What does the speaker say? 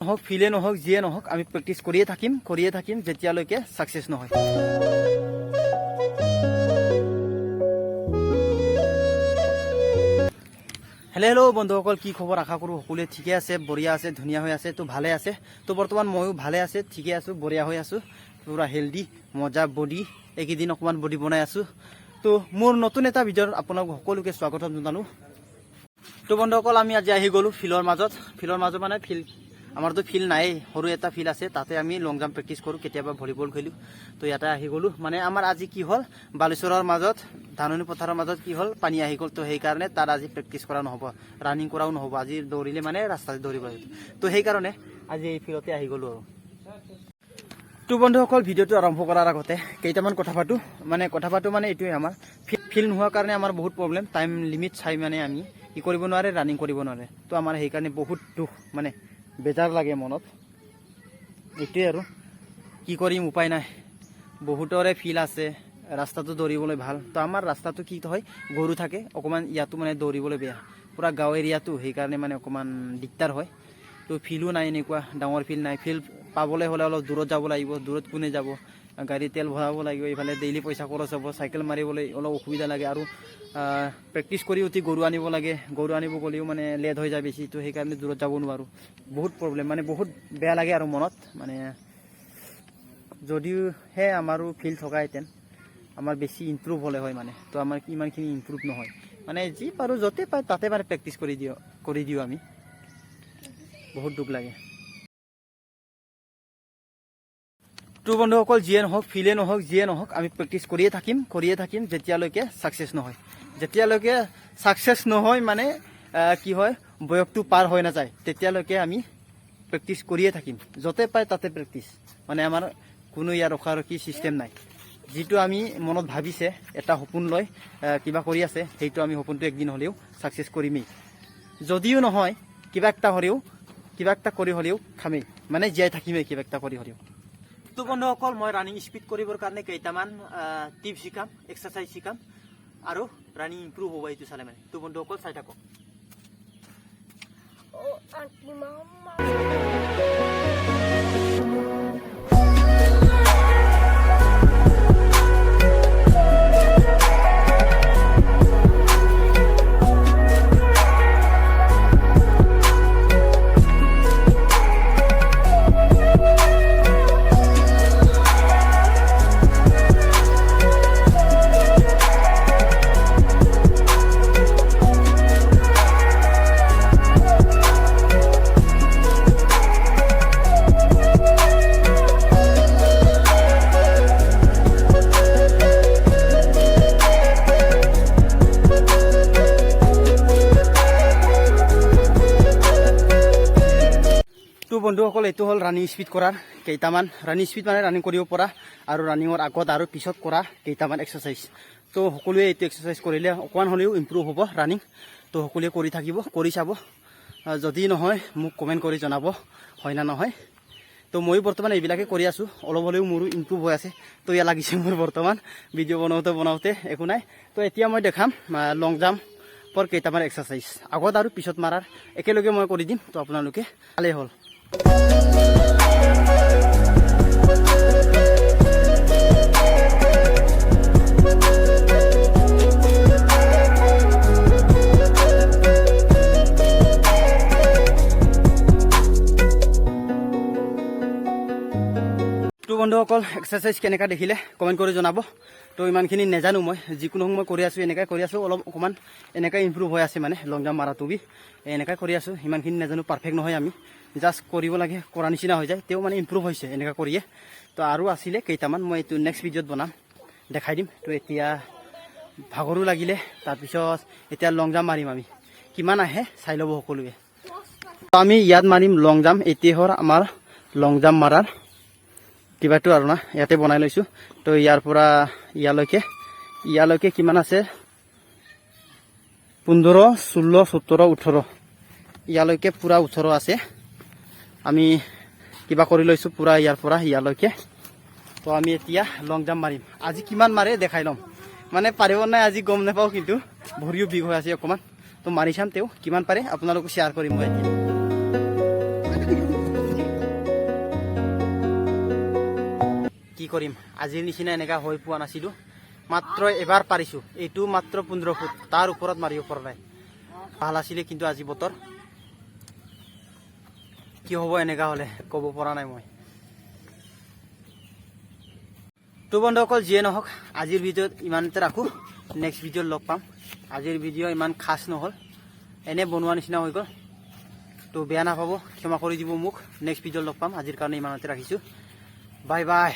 নহওক ফিলে নহওক যিয়ে নহওক আমি প্ৰেক্টিচ কৰিয়ে থাকিম যেতিয়ালৈকে সাকসেস নহয়। হেল্ল বন্ধুসকল, কি খবৰ? আশা কৰোঁ সকলোৱে ঠিকে আছে, বঢ়িয়া আছে, ধুনীয়া হৈ আছে, তো ভালে আছে। তো বৰ্তমান ময়ো ভালে আছে, ঠিকে আছোঁ, বঢ়িয়া হৈ আছোঁ, পুৰা হেল্ডি মজা বডি। এইকেইদিন অকণমান বডি বনাই আছোঁ। তো মোৰ নতুন এটা ভিডিঅ'ত আপোনালোক সকলোকে স্বাগতম জনালোঁ। তো বন্ধুসকল, আমি আজি আহি গ'লোঁ ফিল্ডৰ মাজত মানে ফিল্ড, আমাৰতো ফিল্ড নাই, সৰু এটা ফিল্ড আছে, তাতে আমি লং জাম্প প্ৰেক্টিচ কৰোঁ, কেতিয়াবা ভলীবল খেলোঁ। তো ইয়াতে আহি গ'লোঁ, মানে আমাৰ আজি কি হ'ল, বালেশ্বৰৰ মাজত ধাননি পথাৰৰ মাজত কি হ'ল, পানী আহি গ'ল। তো সেইকাৰণে তাত আজি প্ৰেক্টিচ কৰা নহ'ব, ৰানিং কৰাও নহ'ব। আজি দৌৰিলে মানে ৰাস্তাতে দৌৰিব লাগিব। তো সেইকাৰণে আজি এই ফিল্ডতে আহি গ'লোঁ আৰু। তো বন্ধুসকল, ভিডিঅ'টো আৰম্ভ কৰাৰ আগতে কেইটামান কথা পাতোঁ মানে এইটোৱে, আমাৰ ফিল্ড নোহোৱাৰ কাৰণে আমাৰ বহুত প্ৰব্লেম। টাইম লিমিট চাই মানে আমি কি কৰিব নোৱাৰে, ৰানিং কৰিব নোৱাৰে। তো আমাৰ সেইকাৰণে বহুত দুখ, মানে বেজাৰ লাগে মনত। এইটোৱে আৰু কি কৰিম, উপায় নাই। বহুতৰে ফিল্ড আছে, ৰাস্তাটো দৌৰিবলৈ ভাল। তো আমাৰ ৰাস্তাটো কি হয়, গৰু থাকে অকণমান, ইয়াতো মানে দৌৰিবলৈ বেয়া, পূৰা গাঁও এৰিয়াটো, সেইকাৰণে মানে অকণমান দিগদাৰ হয়। তো ফিল্ডো নাই, এনেকুৱা ডাঙৰ ফিল্ড নাই। ফিল্ড পাবলৈ হ'লে অলপ দূৰত যাব লাগিব। দূৰত কোনে যাব, গাড়ী তেল ভৰাব লাগিব, এইফালে ডেইলি পইচা খৰচ হ'ব, চাইকেল মাৰিবলৈ অলপ অসুবিধা লাগে। আৰু প্ৰেক্টিচ কৰি উঠি গৰু আনিব লাগে, গৰু আনিব গ'লেও মানে লেট হৈ যায় বেছি। তো সেইকাৰণে দূৰত যাব নোৱাৰোঁ, বহুত প্ৰব্লেম, মানে বহুত বেয়া লাগে আৰু মনত। মানে যদিওহে আমাৰো ফিল্ড থকাহেঁতেন আমাৰ বেছি ইম্প্ৰুভ হ'লে হয় মানে। তো আমাৰ ইমানখিনি ইম্প্ৰুভ নহয়, মানে যি পাৰোঁ য'তে পায় তাতে মানে প্ৰেক্টিচ কৰি দিওঁ আমি। বহুত দুখ লাগে। তো বন্ধুসকল, যিয়ে নহওক ফিলে নহওক যিয়ে নহওক আমি প্ৰেক্টিচ কৰিয়ে থাকিম যেতিয়ালৈকে সাকসেস নহয়। যেতিয়ালৈকে সাকসেস নহয় মানে কি হয়, বয়সটো পাৰ হৈ নাযায়, তেতিয়ালৈকে আমি প্ৰেক্টিচ কৰিয়ে থাকিম। য'তে পায় তাতে প্ৰেক্টিচ, মানে আমাৰ কোনো ইয়াৰ ৰখাৰখি চিষ্টেম নাই। যিটো আমি মনত ভাবিছে, এটা সপোন লৈ কিবা কৰি আছে, সেইটো আমি সপোনটো একদিন হ'লেও সাকসেস কৰিমেই। যদিও নহয়, কিবা এটা কৰি হ'লেও খামেই, মানে জীয়াই থাকিমেই কিবা এটা কৰি হ'লেও। তো বন্ধুসকল, মই ৰানিং স্পীড কৰিবৰ কাৰণে কেইটামান টিপছ শিকাম, এক্সাৰচাইজ শিকাম, আৰু ৰানিং ইম্প্ৰুভ হ'ব এইটো চালে মানে। তো বন্ধুসকল চাই থাকক। বন্ধুসকল, এইটো হ'ল ৰানিং স্পীড কৰাৰ কেইটামান, ৰানিং স্পীড মানে ৰানিং কৰিব পৰা, আৰু ৰানিঙৰ আগত আৰু পিছত কৰা কেইটামান এক্সাৰচাইজ। তো সকলোৱে এইটো এক্সাৰচাইজ কৰিলে অকণমান হ'লেও ইম্প্ৰুভ হ'ব ৰানিং। তো সকলোৱে কৰি চাব। যদি নহয় মোক কমেণ্ট কৰি জনাব হয় না নহয়। তো ময়ো বৰ্তমান এইবিলাকে কৰি আছোঁ, অলপ হ'লেও মোৰো ইম্প্ৰুভ হৈ আছে। তো এয়া লাগিছে মোৰ বৰ্তমান ভিডিঅ' বনাওঁতে একো নাই। তো এতিয়া মই দেখাম লং জাম্পৰ কেইটামান এক্সাৰচাইজ, আগত আৰু পিছত মাৰাৰ একেলগে মই কৰি দিম। তো আপোনালোকে ভালেই হ'ল। তো বন্ধুসকল, এক্সাৰচাইজ কেনেকৈ দেখিলে কমেণ্ট কৰি জনাব। তো ইমানখিনি নাজানো মই, যিকোনো সময় কৰি আছোঁ, এনেকৈ কৰি আছোঁ, অকণমান এনেকৈ ইম্প্ৰুভ হৈ আছে মানে লং জাম্প মাৰাটো এনেকৈ কৰি আছোঁ। ইমানখিনি নাজানো, পাৰফেক্ট নহয়, আমি জাষ্ট কৰিব লাগে, কৰা নিচিনা হৈ যায়, তেওঁ মানে ইম্প্ৰুভ হৈছে এনেকৈ কৰিয়ে। তো আৰু আছিলে কেইটামান, মই এইটো নেক্সট ভিডিঅ'ত বনাম, দেখাই দিম। তো এতিয়া ভাগৰো লাগিলে, তাৰপিছত এতিয়া লং জাম্প মাৰিম আমি, কিমান আহে চাই ল'ব সকলোৱে। তো আমি ইয়াত মাৰিম লং জাম্প, এতিয়া হ'ল আমাৰ লং জাম্প মাৰাৰ কিবাটো আৰু না, ইয়াতে বনাই লৈছোঁ। তো ইয়াৰ পৰা ইয়ালৈকে কিমান আছে, 15, 16, 17, 18, ইয়ালৈকে পূৰা 18 আছে। আমি কিবা কৰি লৈছোঁ পূৰা ইয়াৰ পৰা ইয়ালৈকে। তো আমি এতিয়া লং জাম্প মাৰিম। আজি কিমান মাৰে দেখাই ল'ম, মানে পাৰিব নাই আজি গম নাপাওঁ, কিন্তু ভৰিও বিষ হৈ আছে অকণমান। তো মাৰি চাম, তেওঁ কিমান পাৰে আপোনালোকক শ্বেয়াৰ কৰিম মই এতিয়া। কৰিম আজিৰ নিচিনা এনেকা হৈ পোৱা নাছিলোঁ মাত্ৰ এবাৰ পাৰিছোঁ এইটো মাত্ৰ 15 ফুট তাৰ ওপৰত মাৰিব পৰা নাই ভাল আছিলে কিন্তু আজি বতৰ কি হ'ব এনেকা হ'লে ক'ব পৰা নাই মই তো বন্ধুসকল যিয়ে নহওক আজিৰ ভিডিঅ'ত ইমানতে ৰাখোঁ নেক্সট ভিডিঅ'ত লগ পাম আজিৰ ভিডিঅ' ইমান খাছ নহ'ল এনে বনোৱা নিচিনা হৈ গ'ল তো বেয়া নাপাব ক্ষমা কৰি দিব মোক নেক্সট ভিডিঅ'ত লগ পাম আজিৰ কাৰণে ইমানতে ৰাখিছোঁ বাই বাই